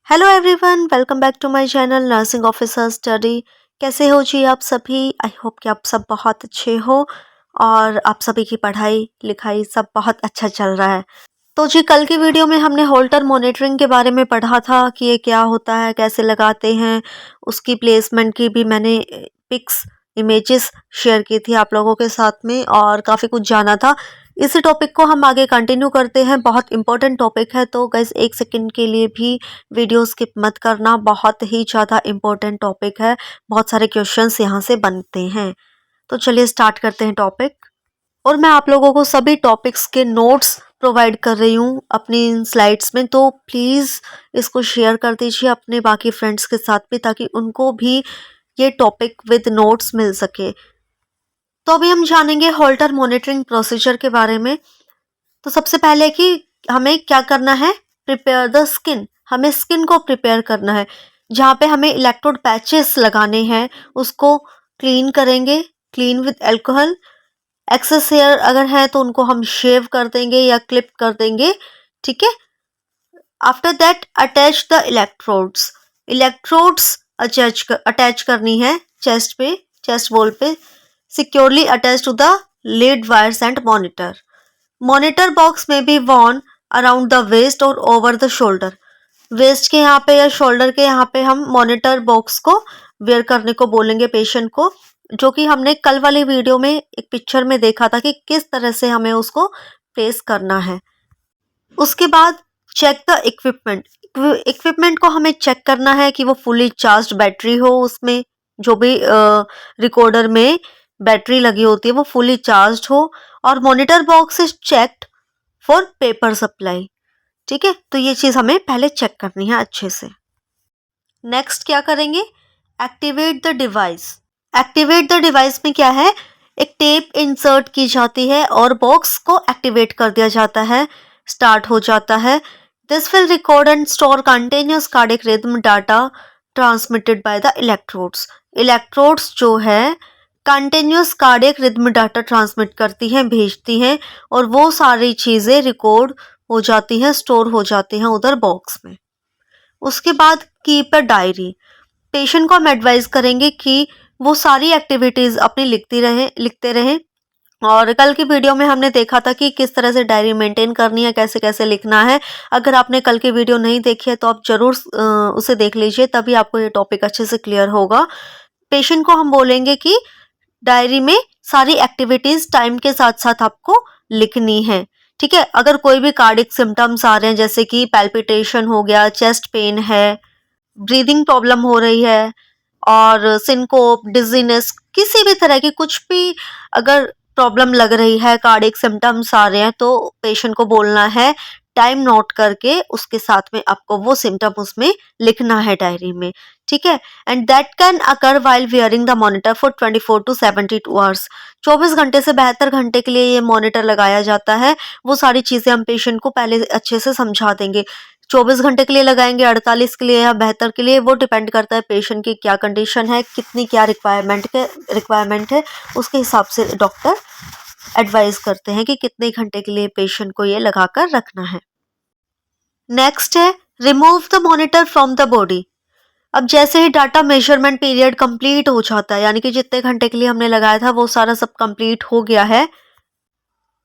Hello everyone, welcome back to my channel nursing officer study. कैसे हो जी आप सभी? आई होप कि आप सब बहुत अच्छे हो और आप सभी की पढ़ाई लिखाई सब बहुत अच्छा चल रहा है। तो जी कल की वीडियो में हमने होल्टर मॉनिटरिंग के बारे में पढ़ा था कि ये क्या होता है, कैसे लगाते हैं। उसकी प्लेसमेंट की भी मैंने पिक्स इमेजेस शेयर की थी आप लोगों के साथ में और काफ़ी कुछ जाना था। इसी टॉपिक को हम आगे कंटिन्यू करते हैं। बहुत इंपॉर्टेंट टॉपिक है, तो गाइस एक सेकंड के लिए भी वीडियो स्किप मत करना। बहुत ही ज़्यादा इंपॉर्टेंट टॉपिक है, बहुत सारे क्वेश्चंस यहाँ से बनते हैं। तो चलिए स्टार्ट करते हैं टॉपिक। और मैं आप लोगों को सभी टॉपिक्स के नोट्स प्रोवाइड कर रही हूँ अपनी इन स्लाइड्स में, तो प्लीज़ इसको शेयर कर दीजिए अपने बाकी फ्रेंड्स के साथ भी, ताकि उनको भी ये टॉपिक विद नोट्स मिल सके। तो अभी हम जानेंगे होल्टर मॉनिटरिंग प्रोसीजर के बारे में। तो सबसे पहले कि हमें क्या करना है, प्रिपेयर द स्किन। हमें स्किन को प्रिपेयर करना है। जहाँ पे हमें इलेक्ट्रोड पैचेस लगाने हैं उसको क्लीन करेंगे, clean with alcohol. Excess hair अगर है तो उनको हम शेव कर देंगे या क्लिप कर देंगे, ठीक है। After that attach the electrodes. Electrodes attach करनी है चेस्ट पे, चेस्ट वॉल पे, securely attach to the lead wires and monitor. Monitor box में be worn around the waist और ओवर द शोल्डर। वेस्ट के यहाँ पे या शोल्डर के यहाँ पे हम मॉनिटर बॉक्स को वेयर करने को बोलेंगे पेशेंट को, जो कि हमने कल वाली वीडियो में एक पिक्चर में देखा था कि किस तरह से हमें उसको प्लेस करना है। उसके बाद चेक द इक्विपमेंट। इक्विपमेंट को हमें चेक करना है कि वो फुली चार्ज बैटरी हो, उसमें जो भी रिकॉर्डर में बैटरी लगी होती है वो फुली चार्ज हो, और monitor box is checked for paper supply, ठीक है। तो ये चीज़ हमें पहले चेक करनी है अच्छे से। नेक्स्ट क्या करेंगे, activate the device. Activate the device में क्या है, एक टेप इंसर्ट की जाती है और बॉक्स को एक्टिवेट कर दिया जाता है, स्टार्ट हो जाता है। This will record and store continuous cardiac rhythm data transmitted by the electrodes. Electrodes जो है continuous cardiac rhythm data transmit करती हैं, भेजती हैं, और वो सारी चीज़ें रिकॉर्ड हो जाती हैं, स्टोर हो जाती हैं उधर बॉक्स में। उसके बाद कीप अ डायरी। पेशेंट को हम एडवाइस करेंगे कि वो सारी एक्टिविटीज़ अपनी लिखते रहें। और कल की वीडियो में हमने देखा था कि किस तरह से डायरी मेंटेन करनी है, कैसे कैसे लिखना है। अगर आपने कल की वीडियो नहीं देखी है तो आप ज़रूर उसे देख लीजिए, तभी आपको ये टॉपिक अच्छे से क्लियर होगा। पेशेंट को हम बोलेंगे कि डायरी में सारी एक्टिविटीज़ टाइम के साथ साथ आपको लिखनी है, ठीक है। अगर कोई भी कार्डिक सिम्टम्स आ रहे हैं, जैसे कि पैल्पिटेशन हो गया, चेस्ट पेन है, ब्रीदिंग प्रॉब्लम हो रही है, और सिनकोप, डिजीनेस, किसी भी तरह की कुछ भी अगर प्रॉब्लम लग रही है, कार्डिक सिम्टम्स आ रहे हैं, तो पेशेंट को बोलना है, टाइम नोट करके उसके साथ में आपको वो सिम्टम उसमें लिखना है डायरी में, ठीक है। And that can occur while wearing the monitor for 24 to 72 hours. 24 घंटे से 72 घंटे के लिए ये मॉनिटर लगाया जाता है। वो सारी चीज़ें हम पेशेंट को पहले अच्छे से समझा देंगे। 24 घंटे के लिए लगाएंगे, 48 के लिए या 72 के लिए, वो डिपेंड करता है पेशेंट की क्या कंडीशन है, कितनी क्या रिक्वायरमेंट है, उसके हिसाब से डॉक्टर एडवाइस करते हैं कि कितने घंटे के लिए पेशेंट को ये लगाकर रखना है। नेक्स्ट है remove the monitor from the body. अब जैसे ही डाटा मेजरमेंट पीरियड कंप्लीट हो जाता है, यानी कि जितने घंटे के लिए हमने लगाया था वो सारा सब कंप्लीट हो गया है,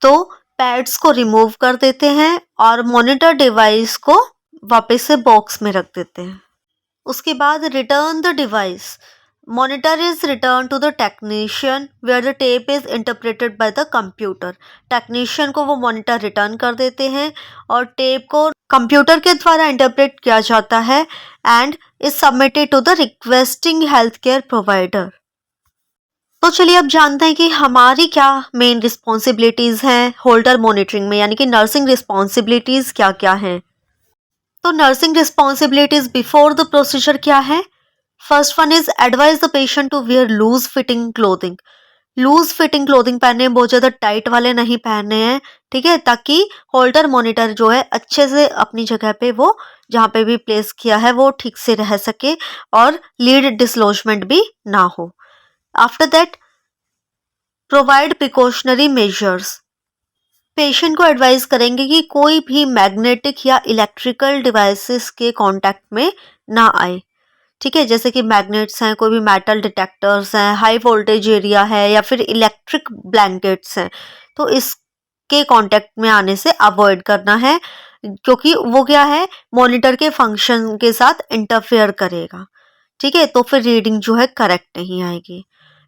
तो पैड्स को रिमूव कर देते हैं और मॉनिटर डिवाइस को वापस से बॉक्स में रख देते हैं। उसके बाद return the device. Monitor is return to the technician where the tape is interpreted by the computer. Technician को वो मॉनिटर रिटर्न कर देते हैं और टेप को कंप्यूटर के द्वारा इंटरप्रेट किया जाता है and is submitted to the requesting health care provider. तो चलिए अब जानते हैं कि हमारी क्या मेन रिस्पॉन्सिबिलिटीज़ हैं होल्डर मॉनिटरिंग में, यानी कि नर्सिंग रिस्पॉन्सिबिलिटीज़ क्या क्या हैं। तो nursing responsibilities before the procedure क्या है। First one is advise the patient to wear loose fitting clothing. Loose fitting clothing पहने, बहुत ज़्यादा टाइट वाले नहीं पहनने हैं, ठीक है, ताकि होल्डर मॉनिटर जो है अच्छे से अपनी जगह पे, वो जहाँ पे भी प्लेस किया है वो ठीक से रह सके और लीड डिसलॉजमेंट भी ना हो। After that provide precautionary measures. Patient को एडवाइस करेंगे कि कोई भी मैग्नेटिक या इलेक्ट्रिकल डिवाइसेस के कांटेक्ट में ना आए। ठीक है, जैसे कि मैग्नेट्स हैं, कोई भी मेटल डिटेक्टर्स हैं, हाई वोल्टेज एरिया है या फिर इलेक्ट्रिक ब्लैंकेट्स हैं, तो इसके कांटेक्ट में आने से अवॉइड करना है, क्योंकि वो क्या है, मॉनिटर के फंक्शन के साथ इंटरफेयर करेगा। ठीक है, तो फिर रीडिंग जो है करेक्ट नहीं आएगी।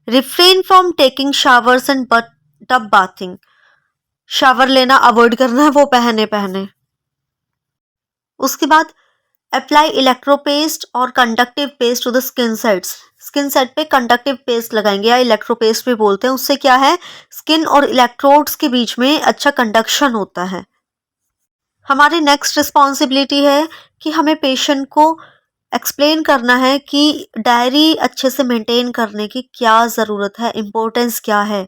Refrain from taking showers and tub bathing, shower लेना अवॉइड करना है, वो पहने पहने। उसके बाद अप्लाई इलेक्ट्रोपेस्ट और conductive paste to the skin sites, skin site पे कंडक्टिव पेस्ट लगाएंगे या इलेक्ट्रोपेस्ट भी बोलते हैं। उससे क्या है, स्किन और इलेक्ट्रोड्स के बीच में अच्छा कंडक्शन होता है। हमारी नेक्स्ट रिस्पॉन्सिबिलिटी है कि हमें पेशेंट को एक्सप्लेन करना है कि डायरी अच्छे से मेंटेन करने की क्या ज़रूरत है, इम्पोर्टेंस क्या है।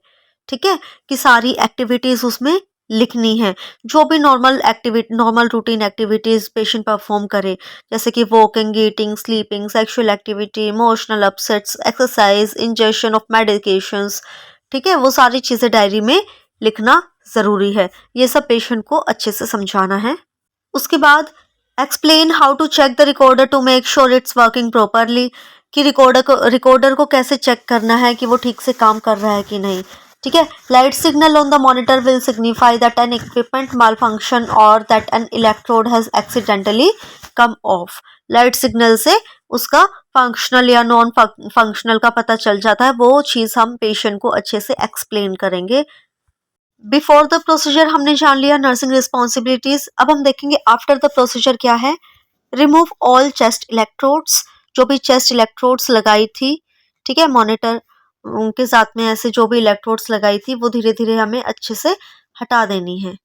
ठीक है, कि सारी एक्टिविटीज़ उसमें लिखनी है, जो भी normal routine activities patient perform करे, जैसे कि walking, eating, sleeping, sexual activity, emotional upsets, exercise, injection of medications. ठीक है, वो सारी चीज़ें डायरी में लिखना ज़रूरी है। ये सब पेशेंट को अच्छे से समझाना है। उसके बाद explain how to check the recorder to make sure it's working properly, कि रिकॉर्डर को कैसे चेक करना है कि वो ठीक से काम कर रहा है कि नहीं। ठीक है, light signal on the monitor will signify that an equipment malfunction और that an electrode has accidentally come off. Light signal से उसका फंक्शनल या नॉन फंक्शनल का पता चल जाता है। वो चीज़ हम पेशेंट को अच्छे से एक्सप्लेन करेंगे। बिफोर द प्रोसीजर हमने जान लिया नर्सिंग रिस्पॉन्सिबिलिटीज। अब हम देखेंगे आफ्टर द प्रोसीजर क्या है। रिमूव ऑल चेस्ट इलेक्ट्रोड्स, जो भी चेस्ट इलेक्ट्रोड्स लगाई थी, ठीक है, मॉनिटर उनके साथ में ऐसे जो भी इलेक्ट्रोड्स लगाई थी वो धीरे धीरे हमें अच्छे से हटा देनी है।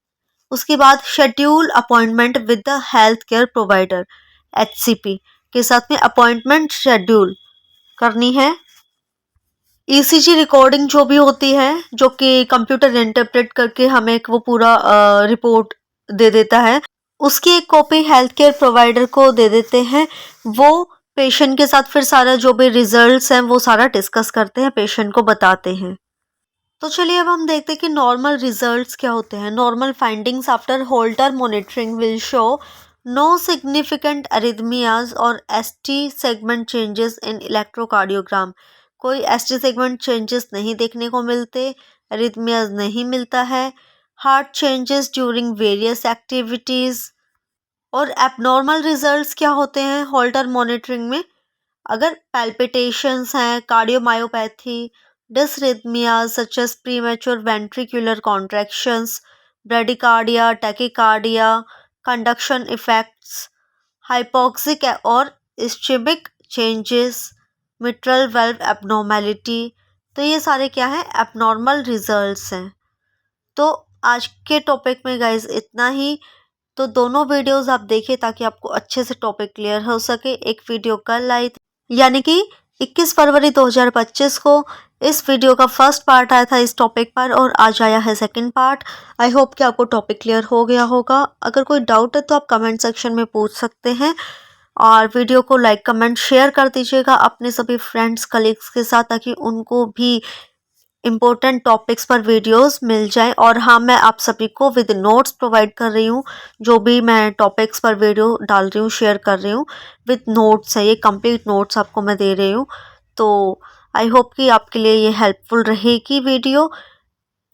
उसके बाद schedule appointment with the health care provider, HCP के साथ में अपॉइंटमेंट शेड्यूल करनी है। ECG रिकॉर्डिंग जो भी होती है, जो कि कंप्यूटर इंटरप्रेट करके हमें वो पूरा रिपोर्ट दे देता है, उसकी एक कॉपी हेल्थ केयर प्रोवाइडर को दे देते हैं। वो पेशेंट के साथ फिर सारा जो भी रिजल्ट्स हैं वो सारा डिस्कस करते हैं, पेशेंट को बताते हैं। तो चलिए अब हम देखते हैं कि नॉर्मल रिजल्ट्स क्या होते हैं। Normal findings after Holter monitoring will show no significant arrhythmias और ST segment changes in electrocardiogram. कोई ST सेगमेंट चेंजेस नहीं देखने को मिलते, अरिथमियाज नहीं मिलता है। Heart changes during various activities. और एबनॉर्मल रिजल्ट्स क्या होते हैं होल्टर मॉनिटरिंग में, अगर पैल्पिटेशंस हैं, cardiomyopathy, dysrhythmias such as premature ventricular contractions, bradycardia, tachycardia, conduction effects, hypoxic और ischaemic changes, mitral valve abnormality, तो ये सारे क्या हैं, एबनॉर्मल रिजल्ट्स हैं। तो आज के टॉपिक में गाइज इतना ही। तो दोनों वीडियोस आप देखिए ताकि आपको अच्छे से टॉपिक क्लियर हो सके। एक वीडियो कल आई थी यानी कि 21 फरवरी 2025 को। इस वीडियो का फर्स्ट पार्ट आया था इस टॉपिक पर और आज आया है सेकंड पार्ट। आई होप कि आपको टॉपिक क्लियर हो गया होगा। अगर कोई डाउट है तो आप कमेंट सेक्शन में पूछ सकते हैं और वीडियो को लाइक कमेंट शेयर कर दीजिएगा अपने सभी फ्रेंड्स कलीग्स के साथ, ताकि उनको भी इम्पोर्टेंट टॉपिक्स पर वीडियोस मिल जाए। और हाँ, मैं आप सभी को विद नोट्स प्रोवाइड कर रही हूँ, जो भी मैं टॉपिक्स पर वीडियो डाल रही हूँ, शेयर कर रही हूँ, विद नोट्स है, ये कंप्लीट नोट्स आपको मैं दे रही हूँ। तो आई होप कि आपके लिए ये हेल्पफुल रहेगी वीडियो।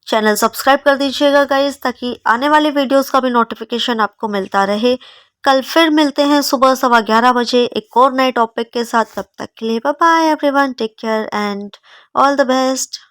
चैनल सब्सक्राइब कर दीजिएगा गाइज, ताकि आने वाले वीडियोस का भी नोटिफिकेशन आपको मिलता रहे। कल फिर मिलते हैं सुबह 11:15 बजे एक और नए टॉपिक के साथ। तब तक के लिए bye bye everyone, take care and all the best.